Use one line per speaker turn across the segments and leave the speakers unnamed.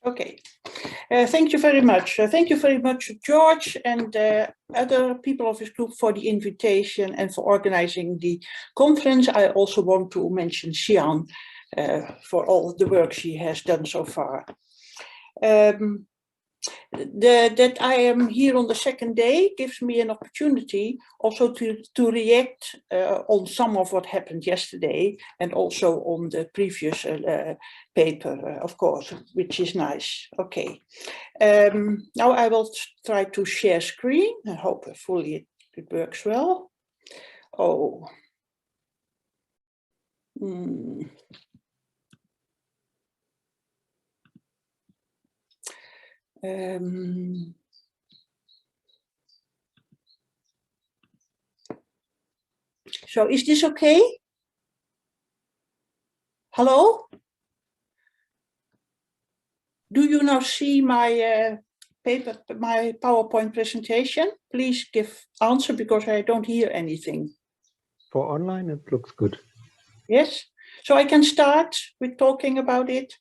Okay, thank you very much. Thank you very much, George, and other people of this group for the invitation and for organizing the conference. I also want to mention Xian for all the work she has done so far. That I am here on the second day gives me an opportunity also to react on some of what happened yesterday and also on the previous paper, of course, which is nice. Okay. Now I will try to share screen. I hope hopefully it works well. Oh. So is this okay? Hello? Do you now see my paper, my PowerPoint presentation? Please give answer because I don't hear anything.
For online, it looks good.
Yes, so I can start with talking about it.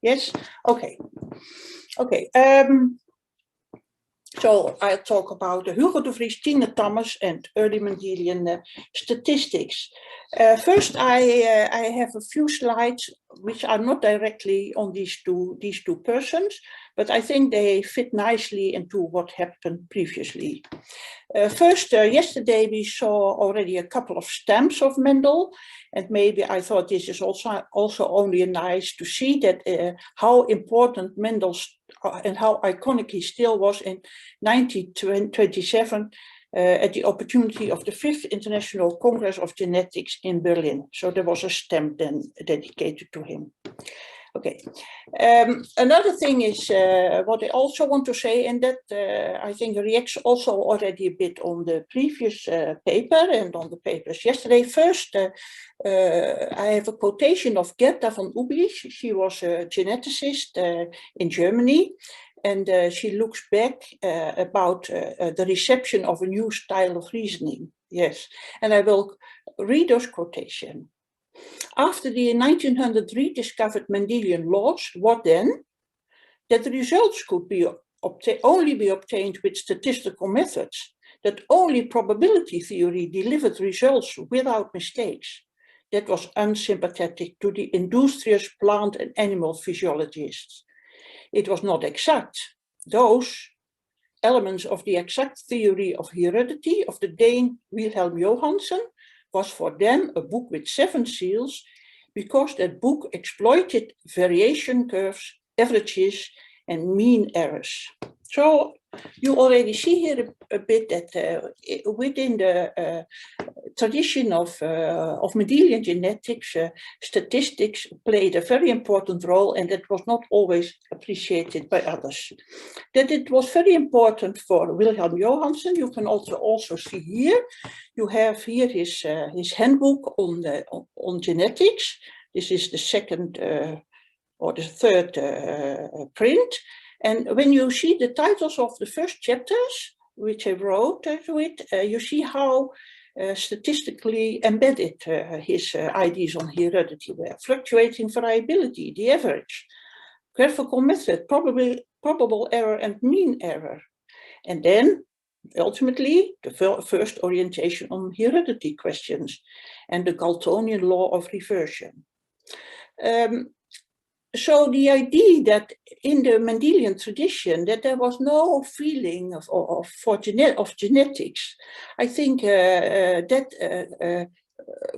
Yes, okay. Okay. So I'll talk about Hugo de Vries, Tine Tammes, and early Mendelian statistics. First, I have a few slides which are not directly on these two persons, but I think they fit nicely into what happened previously. First, yesterday we saw already a couple of stamps of Mendel, and maybe I thought this is also only nice to see that how important Mendel's and how iconic he still was in 1927 at the opportunity of the 5th International Congress of Genetics in Berlin. So there was a stamp then dedicated to him. Okay. Another thing is what I also want to say, and that I think reacts also already a bit on the previous paper and on the papers yesterday. First, I have a quotation of Gerda von Ublich. She was a geneticist in Germany, and she looks back about the reception of a new style of reasoning. Yes, and I will read those quotations. After the 1900 rediscovered Mendelian laws, what then? That the results could be only be obtained with statistical methods, that only probability theory delivered results without mistakes. That was unsympathetic to the industrious plant and animal physiologists. It was not exact. Those elements of the exact theory of heredity of the Dane Wilhelm Johansen was for them a book with 7 seals, because that book exploited variation curves, averages, and mean errors. So you already see here a bit that within the tradition of Mendelian genetics, statistics played a very important role, and that was not always appreciated by others. That it was very important for Wilhelm Johansen, you can also see here. You have here his handbook on genetics. This is the second or the third print. And when you see the titles of the first chapters, which I wrote to it, you see how statistically embedded his ideas on heredity were. Fluctuating variability, the average, graphical method, probable error and mean error. And then ultimately the first orientation on heredity questions and the Galtonian law of reversion. So the idea that in the Mendelian tradition that there was no feeling of genetics, I think that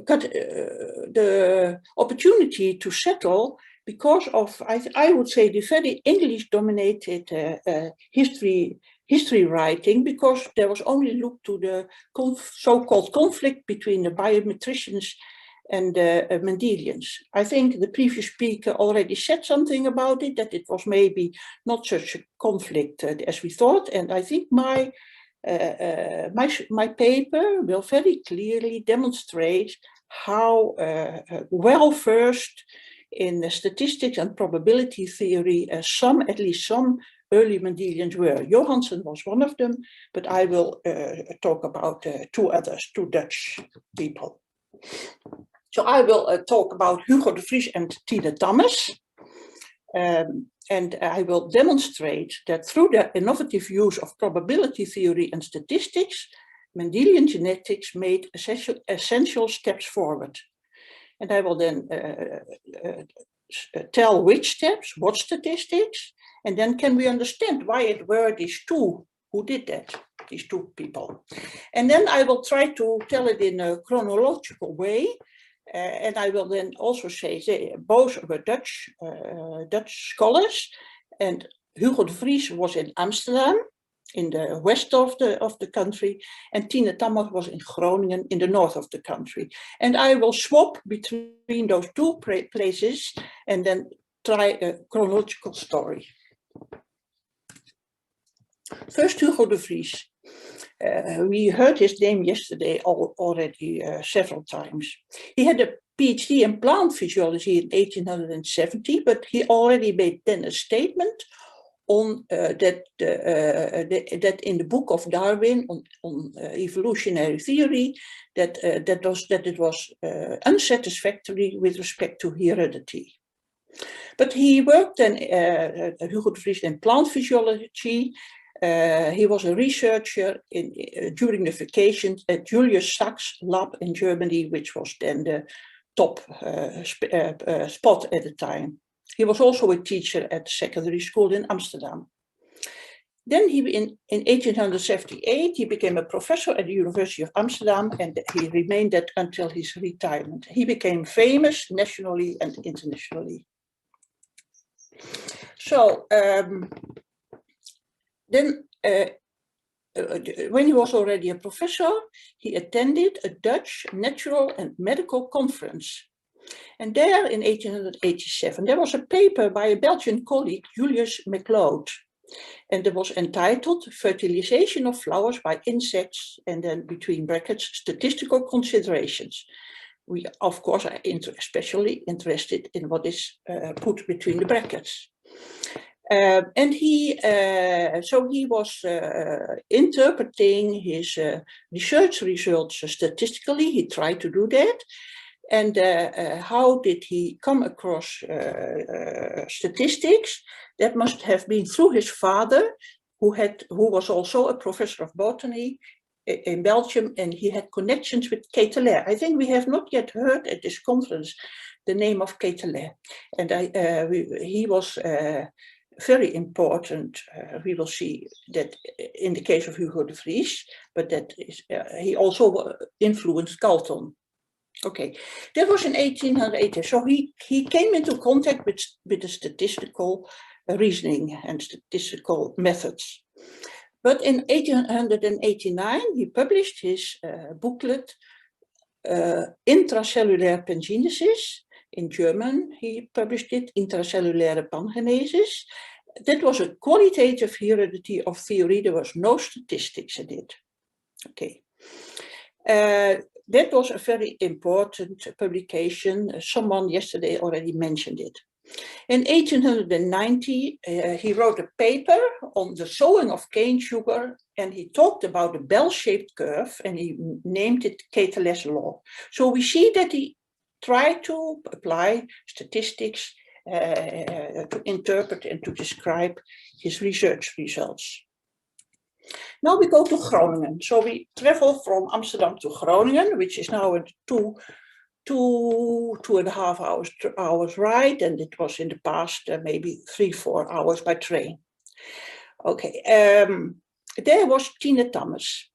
got the opportunity to settle because of, I would say, the very English-dominated history writing, because there was only looked to the so-called conflict between the biometricians and Mendelians. I think the previous speaker already said something about it, that it was maybe not such a conflict as we thought. And I think my paper will very clearly demonstrate how well versed in the statistics and probability theory at least some early Mendelians were. Johansen was one of them, but I will talk about 2 others, 2 Dutch people. So I will talk about Hugo de Vries and Tine Tammes. And I will demonstrate that through the innovative use of probability theory and statistics, Mendelian genetics made essential steps forward. And I will then tell which steps, what statistics, and then can we understand why it were these two who did that, these two people. And then I will try to tell it in a chronological way. And I will then also say they both were Dutch scholars, and Hugo de Vries was in Amsterdam, in the west of the country, and Tine Tammes was in Groningen, in the north of the country. And I will swap between those two places and then try a chronological story. First, Hugo de Vries. We heard his name yesterday already several times. He had a PhD in plant physiology in 1870, but he already made then a statement on that in the book of Darwin on evolutionary theory that it was unsatisfactory with respect to heredity. But he worked then Hugo de Vries in plant physiology. He was a researcher during the vacations at Julius Sachs' lab in Germany, which was then the top spot at the time. He was also a teacher at the secondary school in Amsterdam. Then in 1878, he became a professor at the University of Amsterdam, and he remained that until his retirement. He became famous nationally and internationally. So then, when he was already a professor, he attended a Dutch natural and medical conference. And there in 1887, there was a paper by a Belgian colleague, Julius McLeod. And it was entitled Fertilization of Flowers by Insects, and then between brackets, Statistical Considerations. We, of course, are especially interested in what is put between the brackets. And he was interpreting his research results statistically. He tried to do that. And how did he come across statistics? That must have been through his father, who was also a professor of botany in Belgium, and he had connections with Ketelaere. I think we have not yet heard at this conference the name of Ketelaere, and he was very important. We will see that in the case of Hugo de Vries, but that is, he also influenced Galton. Okay, that was in 1880. So he came into contact with the statistical reasoning and statistical methods. But in 1889, he published his booklet, Intracellular Pangenesis. In German, he published it, Intracellular Pangenesis. That was a qualitative heredity of theory. There was no statistics in it. Okay. That was a very important publication. Someone yesterday already mentioned it. In 1890, he wrote a paper on the sowing of cane sugar, and he talked about a bell-shaped curve, and he named it Ketelaere's law. So we see that he tried to apply statistics to interpret and to describe his research results. Now we go to Groningen. So we travel from Amsterdam to Groningen, which is now a two and a half hours ride, and it was in the past maybe 3-4 hours by train. Okay, there was Tine Tammes,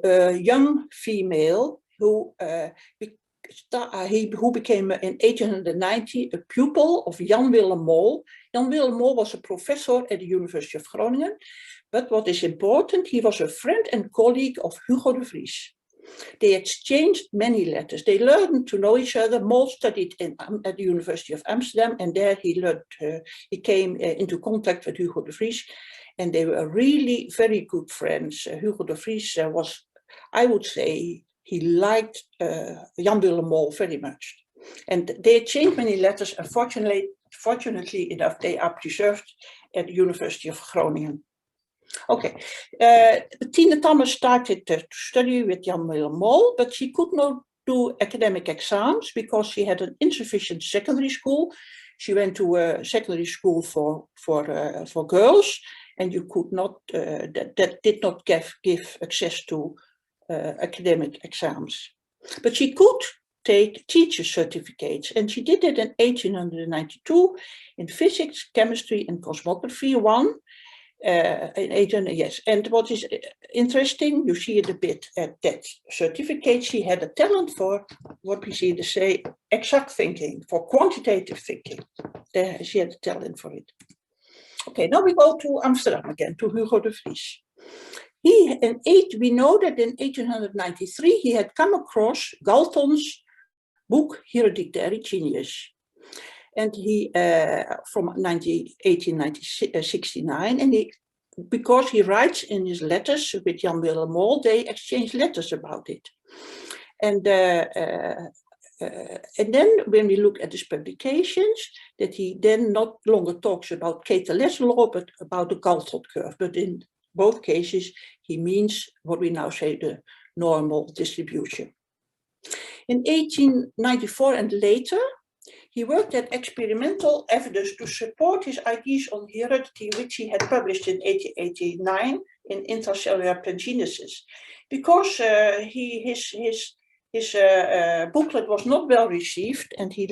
a young female who became in 1890 a pupil of Jan Willem Mol. Jan Willem Mol was a professor at the University of Groningen, but what is important, he was a friend and colleague of Hugo de Vries. They exchanged many letters. They learned to know each other. Mol studied at the University of Amsterdam, and there he came into contact with Hugo de Vries, and they were really very good friends. Hugo de Vries was, I would say, he liked Jan Willem Mol very much. And they exchanged many letters, and fortunately enough, they are preserved at the University of Groningen. Okay, Tine Tammes started to study with Jan Willem Mol, but she could not do academic exams because she had an insufficient secondary school, She went to a secondary school for girls, and you could not, that did not give access to academic exams. But she could take teacher certificates, and she did it in 1892 in physics, chemistry, and cosmography 1. In 1800, yes. And what is interesting, you see it a bit at that certificate, she had a talent for what we see to say exact thinking, for quantitative thinking. She had a talent for it. Okay, now we go to Amsterdam again, to Hugo de Vries. We know that in 1893 he had come across Galton's book Hereditary Genius. And he, from 1869, and because he writes in his letters with Jan Willem Mol, they exchange letters about it. And then when we look at his publications, that he then not longer talks about Quetelet's law, but about the Galton curve. But in both cases, he means what we now say the normal distribution. In 1894 and later, he worked at experimental evidence to support his ideas on heredity, which he had published in 1889 in Intracellular Pangenesis. Because his booklet was not well received, and he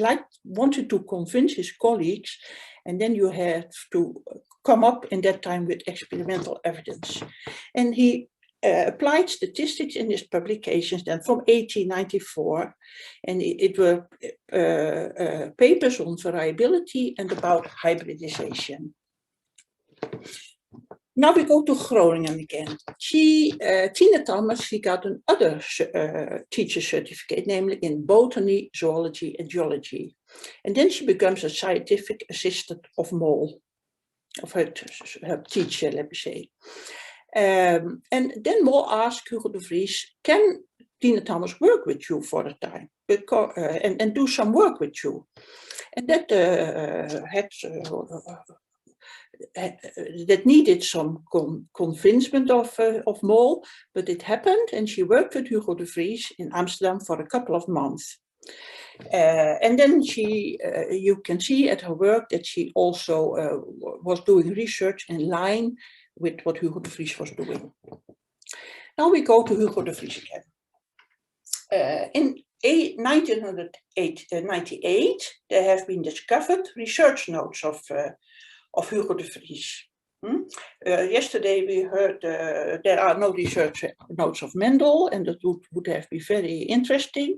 wanted to convince his colleagues, and then you have to come up in that time with experimental evidence. And he applied statistics in his publications then from 1894, and it were papers on variability and about hybridization. Now we go to Groningen again. Tine Tammes, she got another teacher certificate, namely in botany, zoology, and geology. And then she becomes a scientific assistant of Mol, of her teacher, let me say. And then Mol asked Hugo de Vries, can Tine Tammes work with you for a time and do some work with you? And that that needed some convincement of Mol, but it happened, and she worked with Hugo de Vries in Amsterdam for a couple of months. And then you can see at her work that she also was doing research in line with what Hugo de Vries was doing. Now we go to Hugo de Vries again. In 1998, there have been discovered research notes of Hugo de Vries. Yesterday we heard there are no research notes of Mendel, and that would have been very interesting.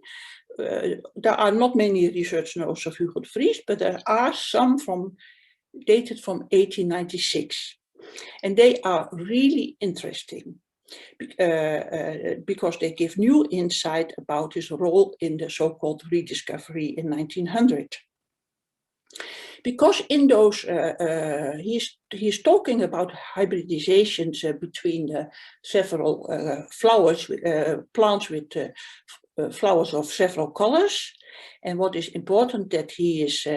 There are not many research notes of Hugo de Vries, but there are some dated from 1896. And they are really interesting because they give new insight about his role in the so-called rediscovery in 1900. Because in those, he's talking about hybridizations between several flowers, plants with flowers of several colors. And what is important that he is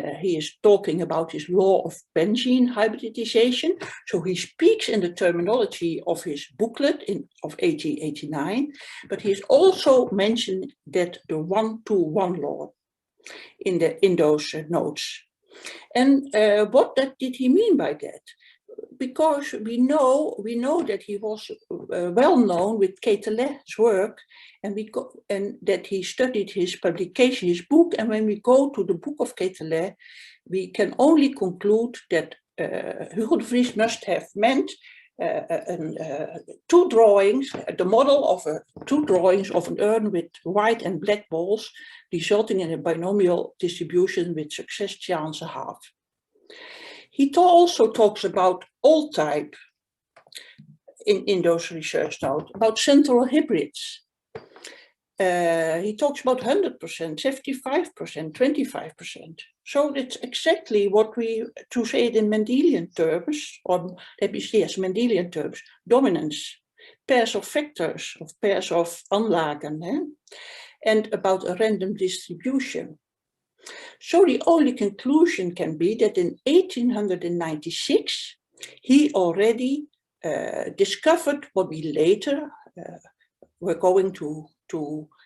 talking about his law of benzene hybridization. So he speaks in the terminology of his booklet of 1889, but he is also mentioned that the 1-to-1 law in those notes. And what did he mean by that? Because we know that he was well known with Quetelet's work, and that he studied his publication, his book. And when we go to the book of Quetelet, we can only conclude that Hugo de Vries must have meant two drawings, the model of two drawings of an urn with white and black balls, resulting in a binomial distribution with success chance a half. He also talks about old type in those research notes, about central hybrids. He talks about 100%, 75%, 25%. So that's exactly what to say it in Mendelian terms, or let me say, yes, Mendelian terms, dominance, pairs of factors, of pairs of Anlagen, and about a random distribution. So the only conclusion can be that in 1896, he already discovered what we later were going to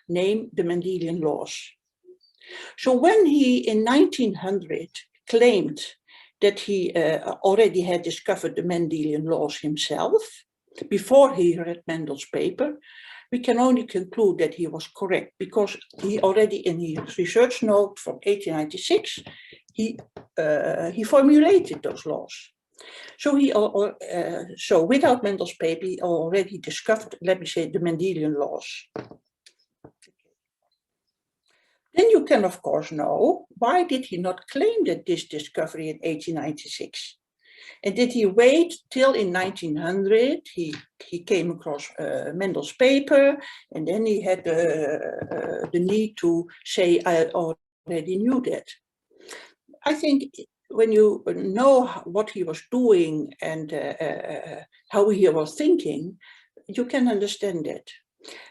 name the Mendelian laws. So when he, in 1900, claimed that he already had discovered the Mendelian laws himself before he read Mendel's paper, we can only conclude that he was correct, because he already in his research note from 1896, he formulated those laws. So so without Mendel's paper, he already discovered, let me say, the Mendelian laws. Then you can, of course, know, why did he not claim that this discovery in 1896? And did he wait till in 1900 he came across Mendel's paper, and then he had the need to say, I already knew that? I think when you know what he was doing and how he was thinking, you can understand that.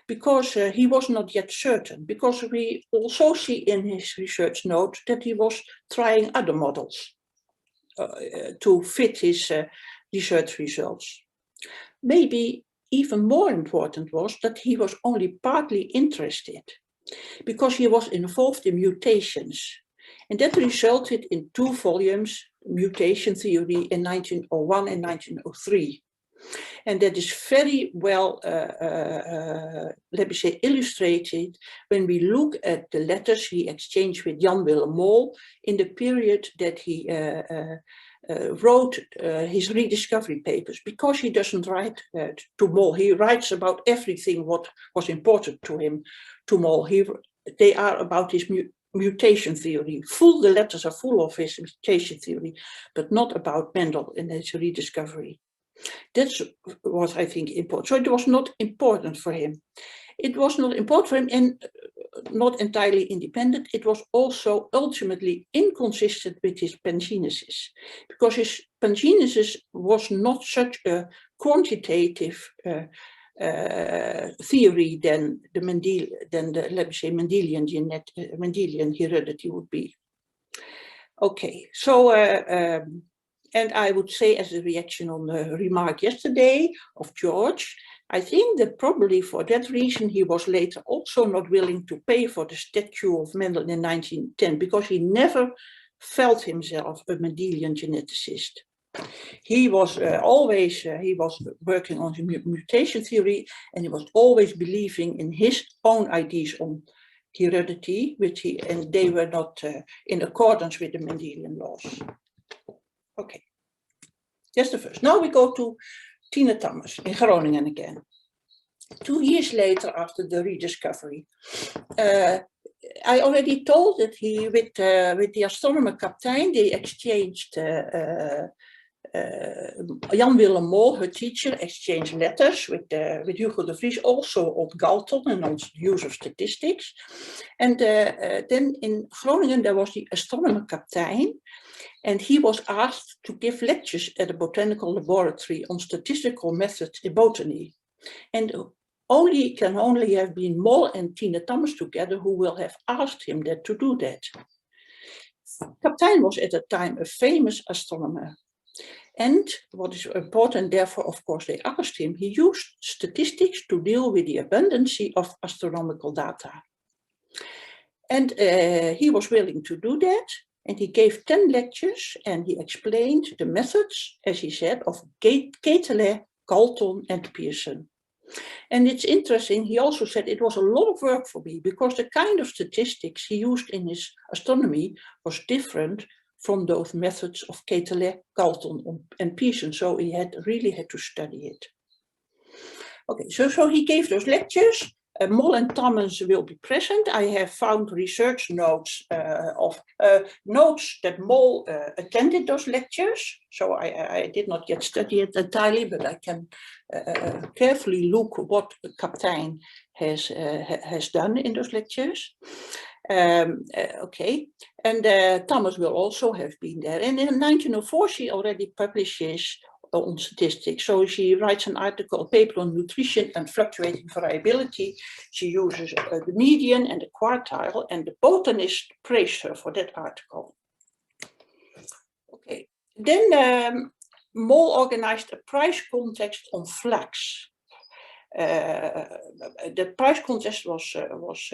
Because he was not yet certain, because we also see in his research note that he was trying other models to fit his research results. Maybe even more important was that he was only partly interested, because he was involved in mutations. And that resulted in 2 volumes, Mutation Theory in 1901 and 1903. And that is very well, let me say, illustrated when we look at the letters he exchanged with Jan Willem Mol in the period that he wrote his rediscovery papers, because he doesn't write to Mol. He writes about everything what was important to him, to Mol. They are about his mutation theory. The letters are full of his mutation theory, but not about Mendel and his rediscovery. That's what I think important. So it was not important for him. It was not important for him and not entirely independent. It was also ultimately inconsistent with his pangenesis, because his pangenesis was not such a quantitative theory than the let me say Mendelian heredity would be. Okay, so and I would say, as a reaction on the remark yesterday of George, I think that probably for that reason he was later also not willing to pay for the statue of Mendel in 1910, because he never felt himself a Mendelian geneticist. He was always working on mutation theory, and he was always believing in his own ideas on heredity, and they were not in accordance with the Mendelian laws. Okay, that's the first. Now we go to Tine Tammes in Groningen again. 2 years later, after the rediscovery, I already told that he, with the astronomer Kaptein, they exchanged, Jan Willem Mol, her teacher, exchanged letters with Hugo de Vries, also on Galton and on the use of statistics. And then in Groningen there was the astronomer Kaptein, and he was asked to give lectures at a botanical laboratory on statistical methods in botany. And can only have been Mol and Tine Tammes together who will have asked him to do that. Kaptein was at the time a famous astronomer. And what is important, therefore, of course, they asked him, he used statistics to deal with the abundance of astronomical data. And he was willing to do that. And he gave 10 lectures, and he explained the methods, as he said, of Quetelet, Galton, and Pearson. And it's interesting, he also said it was a lot of work for me, because the kind of statistics he used in his astronomy was different from those methods of Quetelet, Galton, and Pearson. So he really had to study it. Okay, so he gave those lectures. Mol and Tammes will be present. I have found research notes notes that Mol attended those lectures. So I did not yet study it entirely, but I can carefully look what Kaptein has done in those lectures. Okay, and Tammes will also have been there. And in 1904, she already publishes on statistics. So she writes an article, a paper on nutrition and fluctuating variability. She uses the median and the quartile, and the botanist praised her for that article. Okay, then Mol organized a prize contest on flax. The prize contest was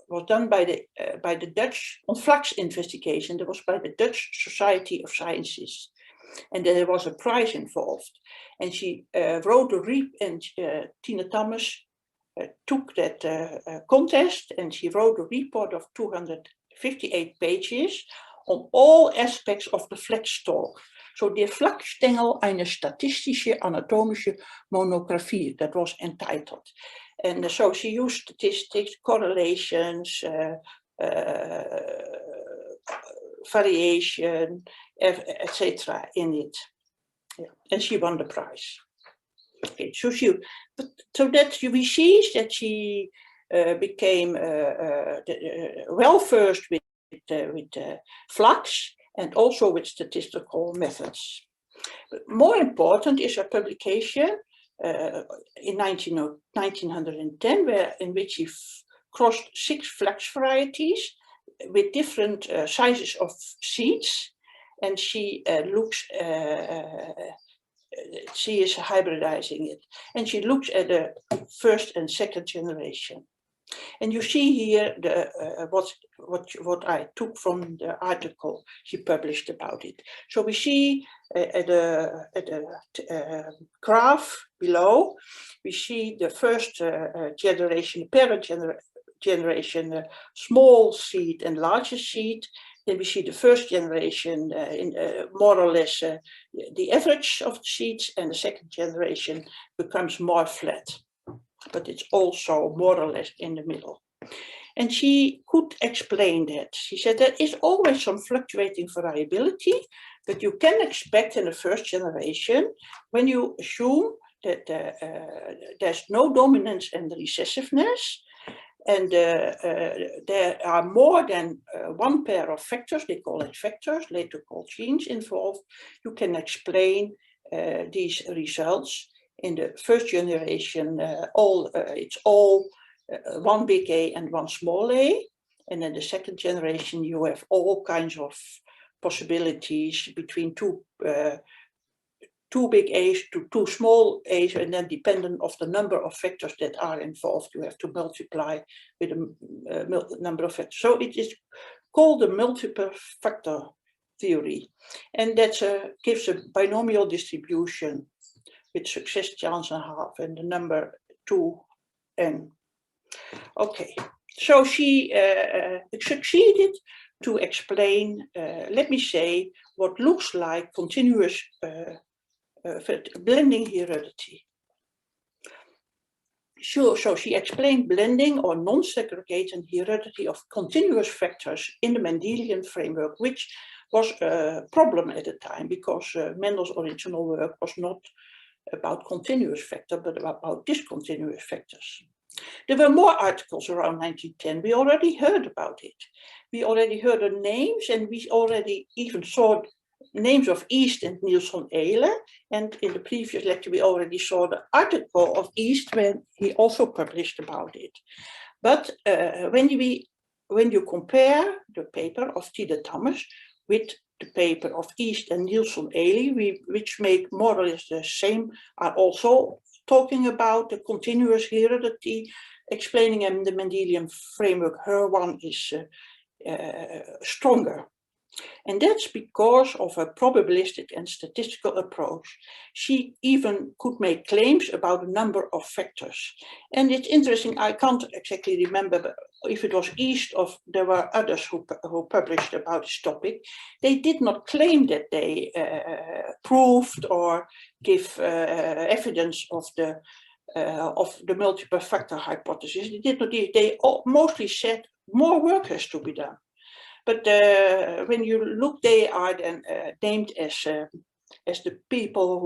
was done by the Dutch on flux investigation. That was by the Dutch Society of Sciences, and there was a prize involved. And she wrote Tine Tammes took that contest, and she wrote a report of 258 pages on all aspects of the Flextalk. So the Flachstengel eine statistische anatomische Monographie, that was entitled. And so she used statistics, correlations, variation, etc. in it. Yeah. And she won the prize. Okay, so that we see that she became well versed with flux and also with statistical methods. But more important is her publication in 1910, in which she crossed 6 flux varieties with different sizes of seeds, and she she is hybridizing it, and she looks at the first and second generation. And you see here what I took from the article she published about it. So we see at the graph below, we see the first generation, parent generation, small seed and larger seed. Then we see the first generation in more or less the average of the seeds, and the second generation becomes more flat, but it's also more or less in the middle. And she could explain that. She said there is always some fluctuating variability, but you can expect in the first generation, when you assume that there's no dominance and recessiveness, and there are more than one pair of factors, they call it factors, later called genes involved, you can explain these results. In the first generation, it's all one big A and one small a. And in the second generation, you have all kinds of possibilities between two big A's to 2 small A's, and then dependent of the number of factors that are involved, you have to multiply with the number of factors. So it is called the multiple factor theory, and that gives a binomial distribution with success chance and half, and the number 2n. Okay, so she succeeded to explain, let me say, what looks like continuous blending heredity. Sure, so she explained blending or non-segregated heredity of continuous factors in the Mendelian framework, which was a problem at the time, because Mendel's original work was not about continuous factor, but about discontinuous factors. There were more articles around 1910. We already heard about it. We already heard the names, and we already even saw names of East and Nielsen Ehle. And in the previous lecture, we already saw the article of East when he also published about it. But when you compare the paper of Tine Tammes with the paper of East and Nielsen Ehle, which make more or less the same, are also talking about the continuous heredity, explaining in the Mendelian framework. Her one is stronger. And that's because of a probabilistic and statistical approach. She even could make claims about a number of factors. And it's interesting, I can't exactly remember if it was East or there were others who published about this topic. They did not claim that they proved or give evidence of the multiple factor hypothesis. They did not. They mostly said more work has to be done. But when you look, they are then named as the people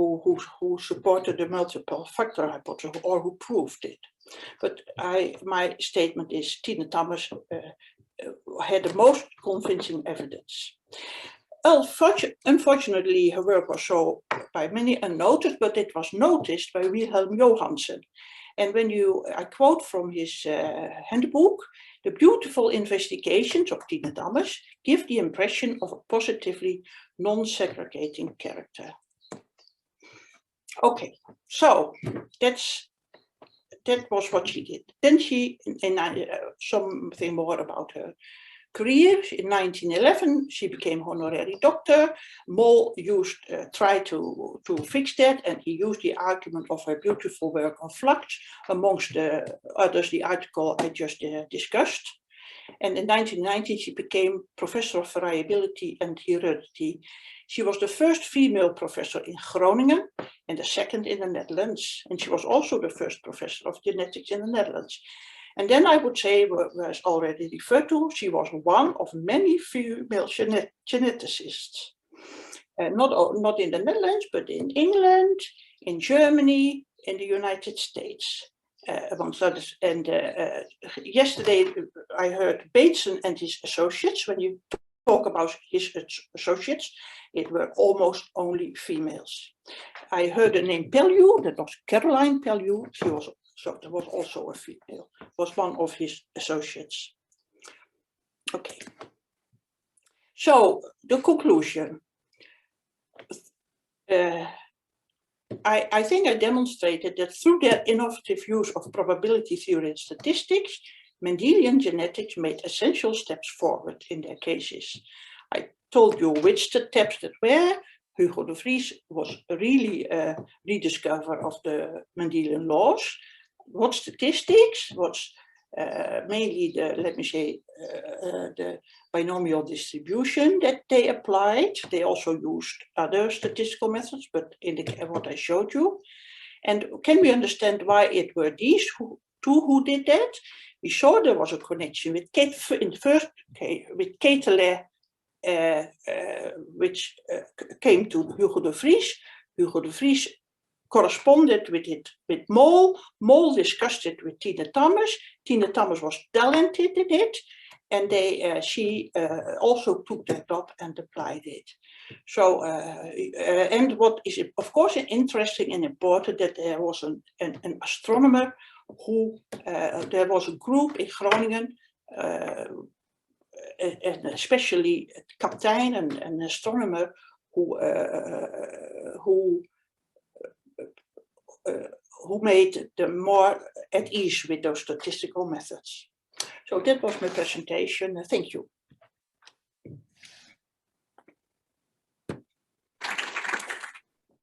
who supported the multiple factor hypothesis or who proved it. But my statement is Tine Tammes had the most convincing evidence. Unfortunately, her work was so by many unnoticed, but it was noticed by Wilhelm Johansen. And I quote from his handbook, the beautiful investigations of Tine Tammes give the impression of a positively non-segregating character. Okay, so that's that was what she did. Then she, something more about her career. In 1911, she became honorary doctor. Moll tried to fix that, and he used the argument of her beautiful work on flux, amongst the others, the article I just discussed. And in 1990, she became professor of variability and heredity. She was the first female professor in Groningen and the second in the Netherlands. And she was also the first professor of genetics in the Netherlands. And then I would say, as already referred to, she was one of many female geneticists. Not in the Netherlands, but in England, in Germany, in the United States. Amongst others. And yesterday I heard Bateson and his associates. When you talk about his associates, it were almost only females. I heard the name Pellew, that was Caroline Pellew. She was also a female, was one of his associates. Okay. So the conclusion. I think I demonstrated that through their innovative use of probability theory and statistics, Mendelian genetics made essential steps forward in their cases. I told you which steps that were. Hugo de Vries was really a rediscoverer of the Mendelian laws. What statistics? What's mainly the, let me say, the binomial distribution that they applied. They also used other statistical methods, but in what I showed you. And can we understand why it were these two who did that? We saw there was a connection with with Ketele, which came to Hugo de Vries. Hugo de Vries corresponded with it with Moll. Moll discussed it with Tine Tammes. Tine Tammes was talented in it, and she also took that up and applied it. So, and what is of course interesting and important, that there was an astronomer who, there was a group in Groningen, and especially Kaptein, an astronomer who made them more at ease with those statistical methods. So that was my presentation. Thank you.